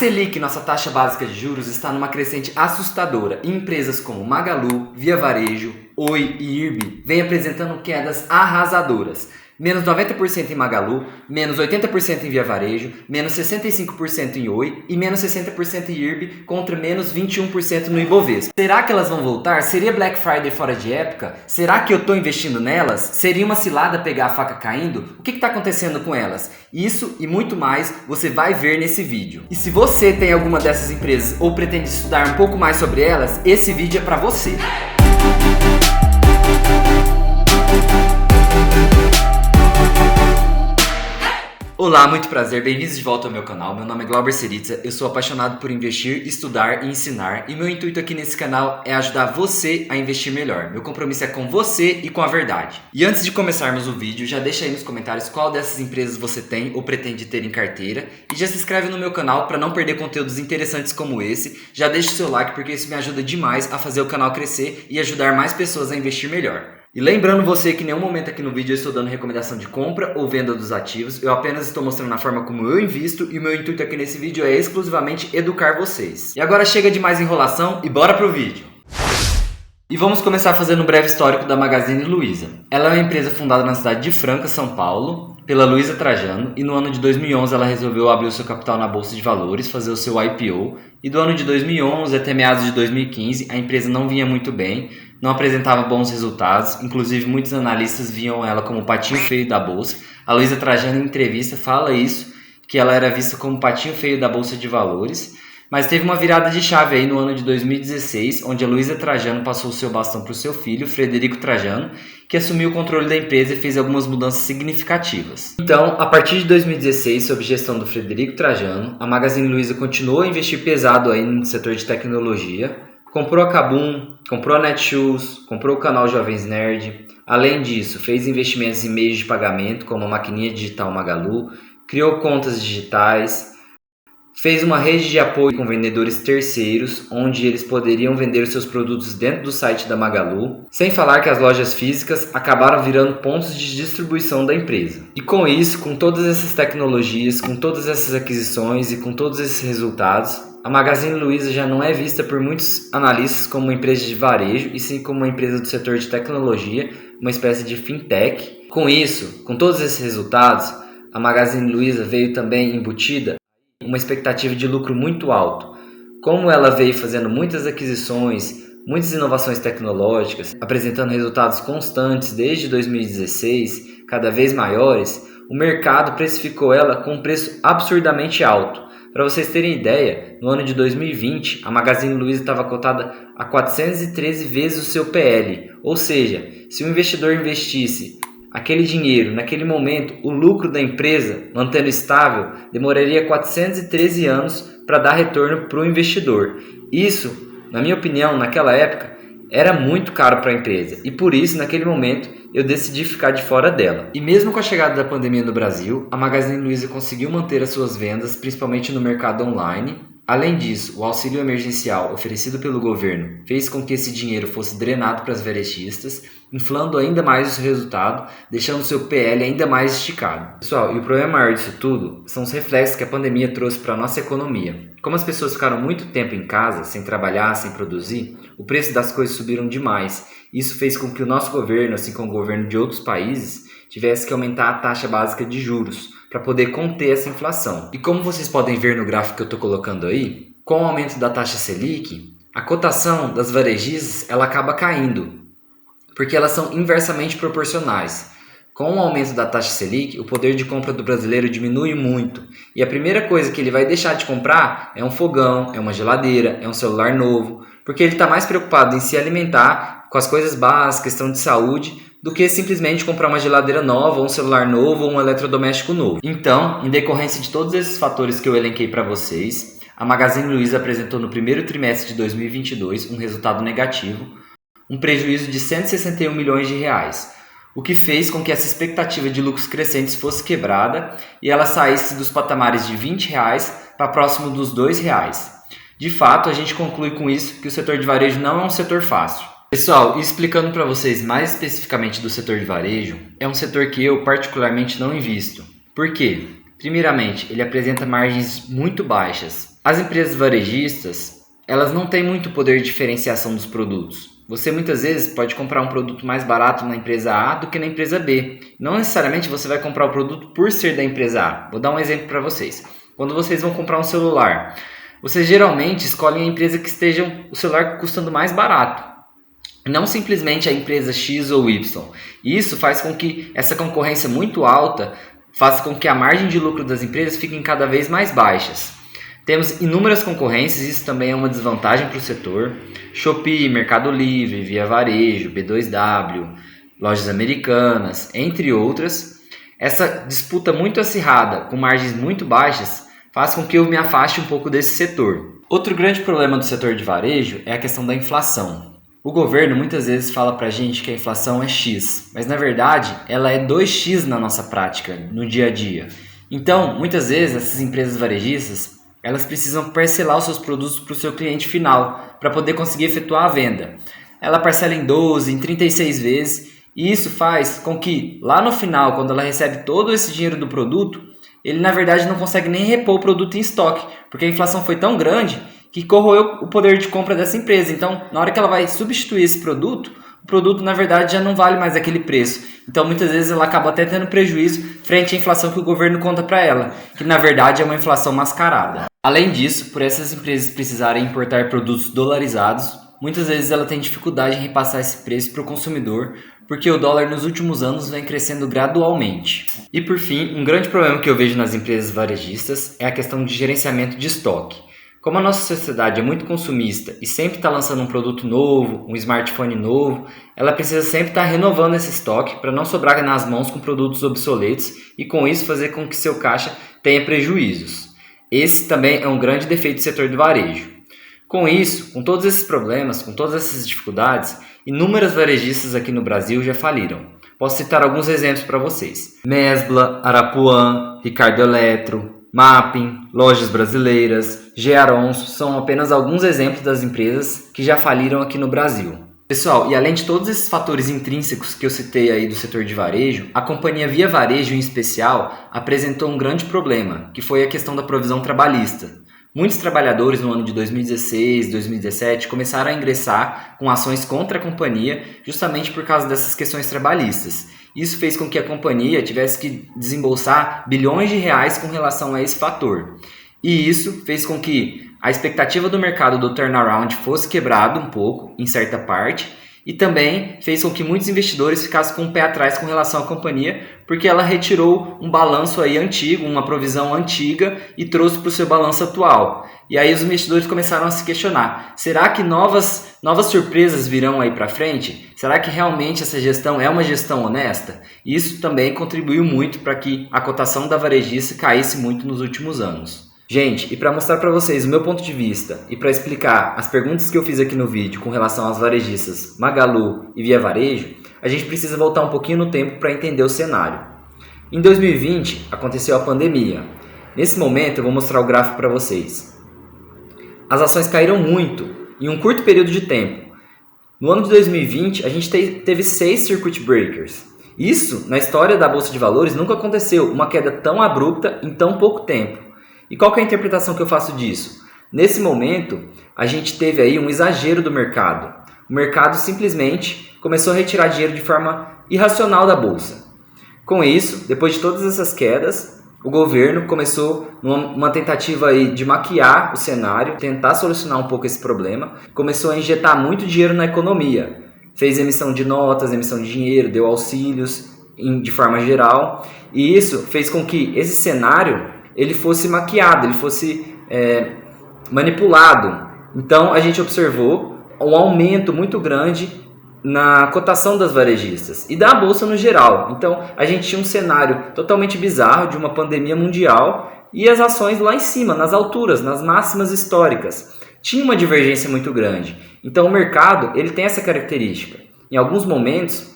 Selic, nossa taxa básica de juros, está numa crescente assustadora e empresas como Magalu, Via Varejo, Oi e Irbi vêm apresentando quedas arrasadoras. Menos 90% em Magalu, menos 80% em Via Varejo, menos 65% em Oi e menos 60% em Irbi contra menos 21% no Ibovespa. Será que elas vão voltar? Seria Black Friday fora de época? Será que eu estou investindo nelas? Seria uma cilada pegar a faca caindo? O que está acontecendo com elas? Isso e muito mais você vai ver nesse vídeo. E se você tem alguma dessas empresas ou pretende estudar um pouco mais sobre elas, esse vídeo é para você. Olá, muito prazer, bem-vindos de volta ao meu canal. Meu nome é Glauber Seritza, eu sou apaixonado por investir, estudar e ensinar, e meu intuito aqui nesse canal é ajudar você a investir melhor. Meu compromisso é com você e com a verdade. E antes de começarmos o vídeo, já deixa aí nos comentários qual dessas empresas você tem ou pretende ter em carteira, e já se inscreve no meu canal para não perder conteúdos interessantes como esse. Já deixa o seu like porque isso me ajuda demais a fazer o canal crescer e ajudar mais pessoas a investir melhor. E lembrando você que em nenhum momento aqui no vídeo eu estou dando recomendação de compra ou venda dos ativos, eu apenas estou mostrando a forma como eu invisto e o meu intuito aqui nesse vídeo é exclusivamente educar vocês. E agora chega de mais enrolação e bora pro vídeo! E vamos começar fazendo um breve histórico da Magazine Luiza. Ela é uma empresa fundada na cidade de Franca, São Paulo, pela Luiza Trajano, e no ano de 2011 ela resolveu abrir o seu capital na Bolsa de Valores, fazer o seu IPO, e do ano de 2011 até meados de 2015 a empresa não vinha muito bem, não apresentava bons resultados, inclusive muitos analistas viam ela como o patinho feio da Bolsa. A Luiza Trajano em entrevista fala isso, que ela era vista como o patinho feio da Bolsa de Valores, mas teve uma virada de chave aí no ano de 2016, onde a Luiza Trajano passou o seu bastão para o seu filho, Frederico Trajano, que assumiu o controle da empresa e fez algumas mudanças significativas. Então, a partir de 2016, sob gestão do Frederico Trajano, a Magazine Luiza continuou a investir pesado aí no setor de tecnologia, comprou a Kabum, comprou a Netshoes, comprou o canal Jovens Nerd. Além disso, fez investimentos em meios de pagamento, como a maquininha digital Magalu, criou contas digitais, fez uma rede de apoio com vendedores terceiros, onde eles poderiam vender seus produtos dentro do site da Magalu, sem falar que as lojas físicas acabaram virando pontos de distribuição da empresa. E com isso, com todas essas tecnologias, com todas essas aquisições e com todos esses resultados, a Magazine Luiza já não é vista por muitos analistas como uma empresa de varejo, e sim como uma empresa do setor de tecnologia, uma espécie de fintech. Com isso, com todos esses resultados, a Magazine Luiza veio também embutida uma expectativa de lucro muito alto. Como ela veio fazendo muitas aquisições, muitas inovações tecnológicas, apresentando resultados constantes desde 2016, cada vez maiores, o mercado precificou ela com um preço absurdamente alto. Para vocês terem ideia, no ano de 2020, a Magazine Luiza estava cotada a 413 vezes o seu PL, ou seja, se o investidor investisse aquele dinheiro naquele momento, o lucro da empresa, mantendo estável, demoraria 413 anos para dar retorno para o investidor. Isso, na minha opinião, naquela época, era muito caro para a empresa e por isso, naquele momento, eu decidi ficar de fora dela. E mesmo com a chegada da pandemia no Brasil, a Magazine Luiza conseguiu manter as suas vendas, principalmente no mercado online. Além disso, o auxílio emergencial oferecido pelo governo fez com que esse dinheiro fosse drenado para as varejistas, inflando ainda mais o seu resultado, deixando o seu PL ainda mais esticado. Pessoal, e o problema maior disso tudo são os reflexos que a pandemia trouxe para a nossa economia. Como as pessoas ficaram muito tempo em casa, sem trabalhar, sem produzir, o preço das coisas subiram demais. Isso fez com que o nosso governo, assim como o governo de outros países, tivesse que aumentar a taxa básica de juros para poder conter essa inflação. E como vocês podem ver no gráfico que eu estou colocando aí, com o aumento da taxa Selic, a cotação das varejistas ela acaba caindo, porque elas são inversamente proporcionais. Com o aumento da taxa Selic, o poder de compra do brasileiro diminui muito. E a primeira coisa que ele vai deixar de comprar é um fogão, é uma geladeira, é um celular novo, porque ele está mais preocupado em se alimentar com as coisas básicas, questão de saúde, do que simplesmente comprar uma geladeira nova, um celular novo ou um eletrodoméstico novo. Então, em decorrência de todos esses fatores que eu elenquei para vocês, a Magazine Luiza apresentou no primeiro trimestre de 2022 um resultado negativo, um prejuízo de 161 milhões de reais, o que fez com que essa expectativa de lucros crescentes fosse quebrada e ela saísse dos patamares de R$20 para próximo dos R$2. De fato, a gente conclui com isso que o setor de varejo não é um setor fácil. Pessoal, explicando para vocês mais especificamente do setor de varejo, é um setor que eu particularmente não invisto. Por quê? Primeiramente, ele apresenta margens muito baixas. As empresas varejistas, elas não têm muito poder de diferenciação dos produtos. Você muitas vezes pode comprar um produto mais barato na empresa A do que na empresa B. Não necessariamente você vai comprar o produto por ser da empresa A. Vou dar um exemplo para vocês. Quando vocês vão comprar um celular, vocês geralmente escolhem a empresa que esteja o celular custando mais barato, não simplesmente a empresa X ou Y. E isso faz com que essa concorrência muito alta faça com que a margem de lucro das empresas fiquem cada vez mais baixas. Temos inúmeras concorrências, isso também é uma desvantagem para o setor. Shopee, Mercado Livre, Via Varejo, B2W, Lojas Americanas, entre outras. Essa disputa muito acirrada, com margens muito baixas, faz com que eu me afaste um pouco desse setor. Outro grande problema do setor de varejo é a questão da inflação. O governo muitas vezes fala pra gente que a inflação é X, mas na verdade ela é 2x na nossa prática, no dia a dia. Então, muitas vezes essas empresas varejistas, elas precisam parcelar os seus produtos para o seu cliente final, para poder conseguir efetuar a venda. Ela parcela em 12, em 36 vezes, e isso faz com que lá no final, quando ela recebe todo esse dinheiro do produto, ele na verdade não consegue nem repor o produto em estoque, porque a inflação foi tão grande que corroeu o poder de compra dessa empresa. Então, na hora que ela vai substituir esse produto, o produto na verdade já não vale mais aquele preço. Então, muitas vezes ela acaba até tendo prejuízo frente à inflação que o governo conta para ela, que na verdade é uma inflação mascarada. Além disso, por essas empresas precisarem importar produtos dolarizados, muitas vezes ela tem dificuldade em repassar esse preço para o consumidor, porque o dólar nos últimos anos vem crescendo gradualmente. E por fim, um grande problema que eu vejo nas empresas varejistas é a questão de gerenciamento de estoque. Como a nossa sociedade é muito consumista e sempre está lançando um produto novo, um smartphone novo, ela precisa sempre estar renovando esse estoque para não sobrar nas mãos com produtos obsoletos e com isso fazer com que seu caixa tenha prejuízos. Esse também é um grande defeito do setor do varejo. Com isso, com todos esses problemas, com todas essas dificuldades, inúmeras varejistas aqui no Brasil já faliram. Posso citar alguns exemplos para vocês. Mesbla, Arapuã, Ricardo Eletro, Mapping, Lojas Brasileiras, Gearonso são apenas alguns exemplos das empresas que já faliram aqui no Brasil. Pessoal, e além de todos esses fatores intrínsecos que eu citei aí do setor de varejo, a companhia Via Varejo em especial apresentou um grande problema, que foi a questão da provisão trabalhista. Muitos trabalhadores no ano de 2016, 2017 começaram a ingressar com ações contra a companhia justamente por causa dessas questões trabalhistas. Isso fez com que a companhia tivesse que desembolsar bilhões de reais com relação a esse fator. E isso fez com que a expectativa do mercado do turnaround fosse quebrado um pouco, em certa parte, e também fez com que muitos investidores ficassem com o pé atrás com relação à companhia, porque ela retirou um balanço aí antigo, uma provisão antiga e trouxe para o seu balanço atual. E aí os investidores começaram a se questionar, será que novas surpresas virão aí para frente? Será que realmente essa gestão é uma gestão honesta? Isso também contribuiu muito para que a cotação da varejista caísse muito nos últimos anos. Gente, e para mostrar para vocês o meu ponto de vista e para explicar as perguntas que eu fiz aqui no vídeo com relação às varejistas Magalu e Via Varejo, a gente precisa voltar um pouquinho no tempo para entender o cenário. Em 2020 aconteceu a pandemia. Nesse momento eu vou mostrar o gráfico para vocês. As ações caíram muito em um curto período de tempo. No ano de 2020 a gente teve 6 circuit breakers. Isso, na história da Bolsa de Valores, nunca aconteceu uma queda tão abrupta em tão pouco tempo. E qual que é a interpretação que eu faço disso? Nesse momento, a gente teve aí um exagero do mercado. O mercado simplesmente começou a retirar dinheiro de forma irracional da bolsa. Com isso, depois de todas essas quedas, o governo começou uma tentativa aí de maquiar o cenário, tentar solucionar um pouco esse problema, começou a injetar muito dinheiro na economia. Fez emissão de notas, emissão de dinheiro, deu auxílios de forma geral. E isso fez com que esse cenário ele fosse maquiado, ele fosse manipulado. Então a gente observou um aumento muito grande na cotação das varejistas e da bolsa no geral. Então a gente tinha um cenário totalmente bizarro de uma pandemia mundial e as ações lá em cima, nas alturas, nas máximas históricas. Tinha uma divergência muito grande. Então o mercado ele tem essa característica. Em alguns momentos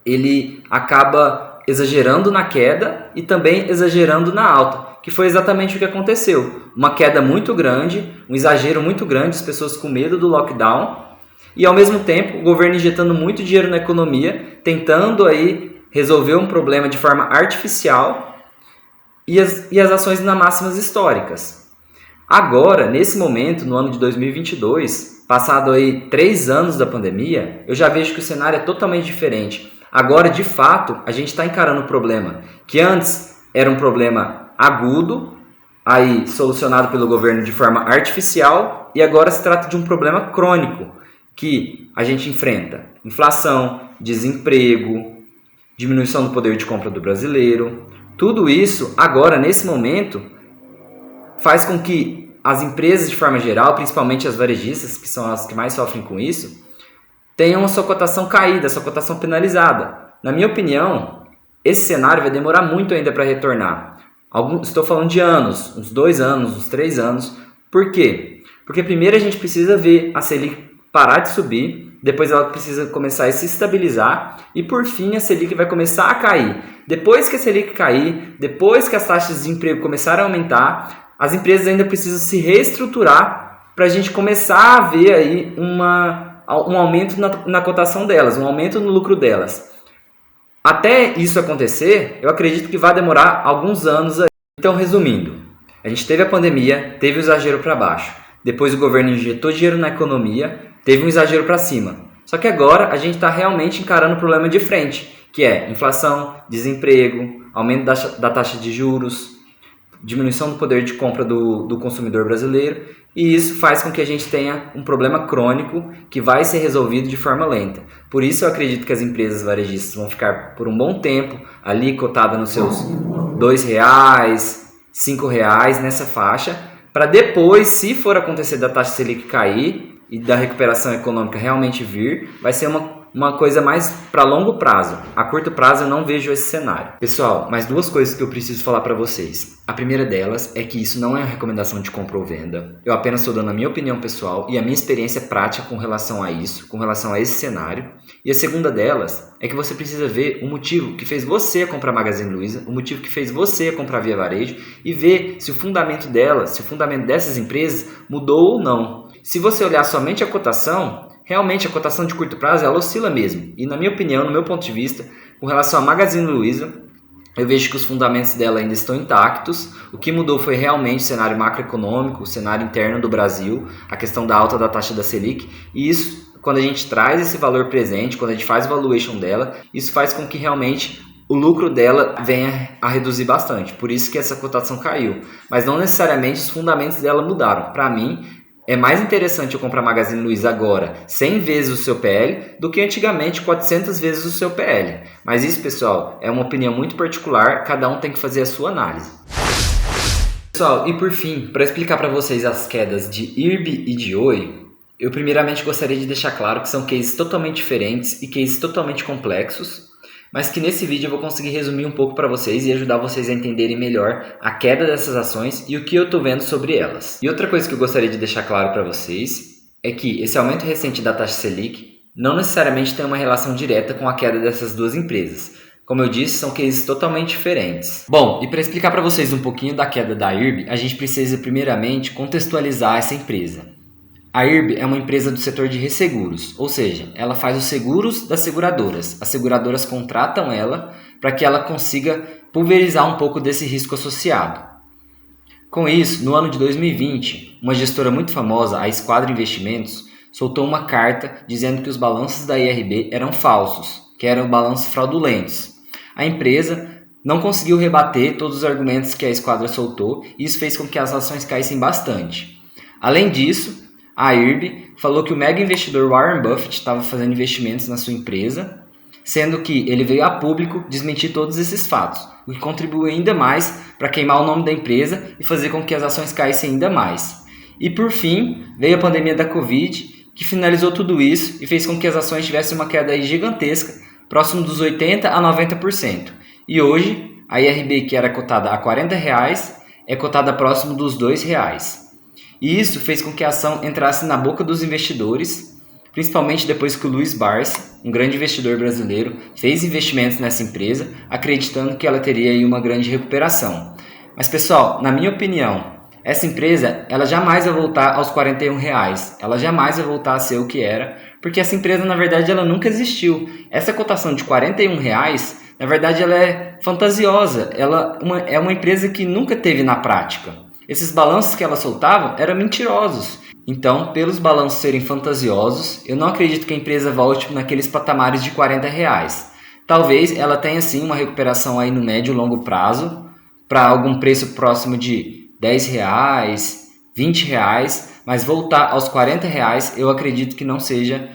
ele acaba exagerando na queda e também exagerando na alta, que foi exatamente o que aconteceu. Uma queda muito grande, um exagero muito grande, as pessoas com medo do lockdown e ao mesmo tempo o governo injetando muito dinheiro na economia, tentando aí resolver um problema de forma artificial e as ações nas máximas históricas. Agora, nesse momento, no ano de 2022, passado aí 3 anos da pandemia, eu já vejo que o cenário é totalmente diferente. Agora, de fato, a gente está encarando um problema que antes era um problema agudo, aí solucionado pelo governo de forma artificial, e agora se trata de um problema crônico que a gente enfrenta: inflação, desemprego, diminuição do poder de compra do brasileiro. Tudo isso, agora, nesse momento, faz com que as empresas, de forma geral, principalmente as varejistas, que são as que mais sofrem com isso, tenham a sua cotação caída, a sua cotação penalizada. Na minha opinião, esse cenário vai demorar muito ainda para retornar. Estou falando de anos, uns 2 anos, uns 3 anos. Por quê? Porque primeiro a gente precisa ver a Selic parar de subir, depois ela precisa começar a se estabilizar e por fim a Selic vai começar a cair. Depois que a Selic cair, depois que as taxas de desemprego começarem a aumentar, as empresas ainda precisam se reestruturar para a gente começar a ver aí um aumento na cotação delas, um aumento no lucro delas. Até isso acontecer, eu acredito que vai demorar alguns anos aí. Então, resumindo, a gente teve a pandemia, teve o exagero para baixo. Depois o governo injetou dinheiro na economia, teve um exagero para cima. Só que agora a gente está realmente encarando o problema de frente, que é inflação, desemprego, aumento da taxa de juros, diminuição do poder de compra do consumidor brasileiro, e isso faz com que a gente tenha um problema crônico que vai ser resolvido de forma lenta. Por isso eu acredito que as empresas varejistas vão ficar por um bom tempo ali cotadas nos seus R$2, R$5 nessa faixa, para depois, se for acontecer da taxa Selic cair e da recuperação econômica realmente vir, vai ser uma coisa mais para longo prazo. A curto prazo eu não vejo esse cenário. Pessoal, mais 2 coisas que eu preciso falar para vocês. A primeira delas é que isso não é uma recomendação de compra ou venda. Eu apenas estou dando a minha opinião pessoal e a minha experiência prática com relação a isso, com relação a esse cenário. E a segunda delas é que você precisa ver o motivo que fez você comprar Magazine Luiza, o motivo que fez você comprar Via Varejo e ver se o fundamento delas, se o fundamento dessas empresas mudou ou não. Se você olhar somente a cotação, realmente a cotação de curto prazo ela oscila mesmo. E na minha opinião, no meu ponto de vista, com relação à Magazine Luiza, eu vejo que os fundamentos dela ainda estão intactos. O que mudou foi realmente o cenário macroeconômico, o cenário interno do Brasil, a questão da alta da taxa da Selic. E isso, quando a gente traz esse valor presente, quando a gente faz o valuation dela, isso faz com que realmente o lucro dela venha a reduzir bastante. Por isso que essa cotação caiu. Mas não necessariamente os fundamentos dela mudaram. Para mim, é mais interessante eu comprar Magazine Luiza agora 100 vezes o seu PL do que antigamente 400 vezes o seu PL. Mas isso, pessoal, é uma opinião muito particular, cada um tem que fazer a sua análise. Pessoal, e por fim, para explicar para vocês as quedas de IRB e de Oi, eu primeiramente gostaria de deixar claro que são cases totalmente diferentes e cases totalmente complexos, mas que nesse vídeo eu vou conseguir resumir um pouco para vocês e ajudar vocês a entenderem melhor a queda dessas ações e o que eu estou vendo sobre elas. E outra coisa que eu gostaria de deixar claro para vocês é que esse aumento recente da taxa Selic não necessariamente tem uma relação direta com a queda dessas 2 empresas. Como eu disse, são cases totalmente diferentes. Bom, e para explicar para vocês um pouquinho da queda da IRB, a gente precisa primeiramente contextualizar essa empresa. A IRB é uma empresa do setor de resseguros, ou seja, ela faz os seguros das seguradoras. As seguradoras contratam ela para que ela consiga pulverizar um pouco desse risco associado. Com isso, no ano de 2020, uma gestora muito famosa, a Esquadra Investimentos, soltou uma carta dizendo que os balanços da IRB eram falsos, que eram balanços fraudulentos. A empresa não conseguiu rebater todos os argumentos que a Esquadra soltou e isso fez com que as ações caíssem bastante. Além disso, a IRB falou que o mega investidor Warren Buffett estava fazendo investimentos na sua empresa, sendo que ele veio a público desmentir todos esses fatos, o que contribuiu ainda mais para queimar o nome da empresa e fazer com que as ações caíssem ainda mais. E por fim, veio a pandemia da Covid, que finalizou tudo isso e fez com que as ações tivessem uma queda aí gigantesca, próximo dos 80% a 90%. E hoje, a IRB, que era cotada a R$40, é cotada próximo dos R$2. E isso fez com que a ação entrasse na boca dos investidores, principalmente depois que o Luiz Barsi, um grande investidor brasileiro, fez investimentos nessa empresa, acreditando que ela teria aí uma grande recuperação. Mas pessoal, na minha opinião, essa empresa ela jamais vai voltar aos R$41, ela jamais vai voltar a ser o que era, porque essa empresa na verdade ela nunca existiu. Essa cotação de R$41 Na verdade, ela é fantasiosa. É uma empresa que nunca teve na prática. Esses balanços que ela soltava eram mentirosos. Então, pelos balanços serem fantasiosos, eu não acredito que a empresa volte naqueles patamares de R$ 40. Talvez ela tenha sim uma recuperação aí no médio e longo prazo, para algum preço próximo de R$ 10, R$ 20, mas voltar aos R$ 40 eu acredito que não seja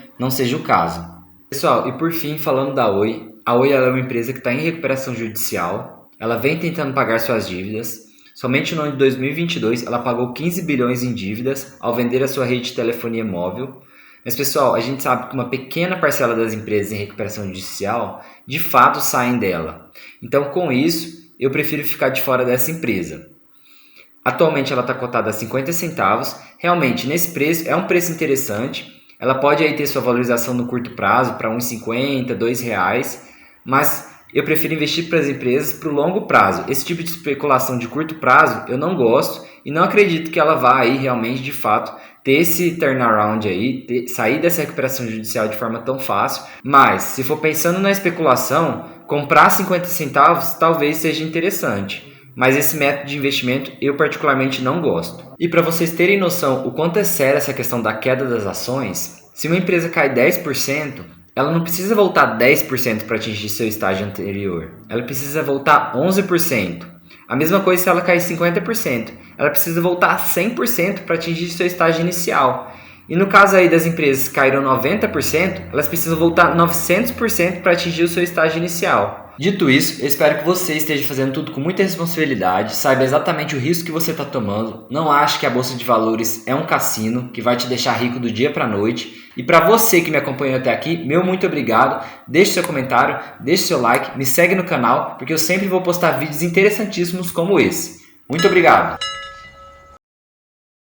o caso. Pessoal, e por fim, falando da Oi, a Oi ela é uma empresa que está em recuperação judicial, ela vem tentando pagar suas dívidas. Somente no ano de 2022 ela pagou 15 bilhões em dívidas ao vender a sua rede de telefonia móvel. Mas pessoal, a gente sabe que uma pequena parcela das empresas em recuperação judicial de fato saem dela. Então com isso, eu prefiro ficar de fora dessa empresa. Atualmente ela está cotada a 50 centavos, realmente nesse preço é um preço interessante. Ela pode aí ter sua valorização no curto prazo para R$ 1,50, R$ 2, mas eu prefiro investir para as empresas para o longo prazo. Esse tipo de especulação de curto prazo eu não gosto e não acredito que ela vá aí realmente de fato ter esse turnaround aí, sair dessa recuperação judicial de forma tão fácil. Mas se for pensando na especulação, comprar 50 centavos talvez seja interessante. Mas esse método de investimento eu particularmente não gosto. E para vocês terem noção o quanto é séria essa questão da queda das ações, se uma empresa cai 10%, ela não precisa voltar 10% para atingir seu estágio anterior. Ela precisa voltar 11%. A mesma coisa se ela cair 50%. Ela precisa voltar 100% para atingir seu estágio inicial. E no caso aí das empresas que caíram 90%, elas precisam voltar 900% para atingir o seu estágio inicial. Dito isso, eu espero que você esteja fazendo tudo com muita responsabilidade, saiba exatamente o risco que você está tomando, não ache que a Bolsa de Valores é um cassino que vai te deixar rico do dia para a noite. E para você que me acompanhou até aqui, meu muito obrigado, deixe seu comentário, deixe seu like, me segue no canal, porque eu sempre vou postar vídeos interessantíssimos como esse. Muito obrigado!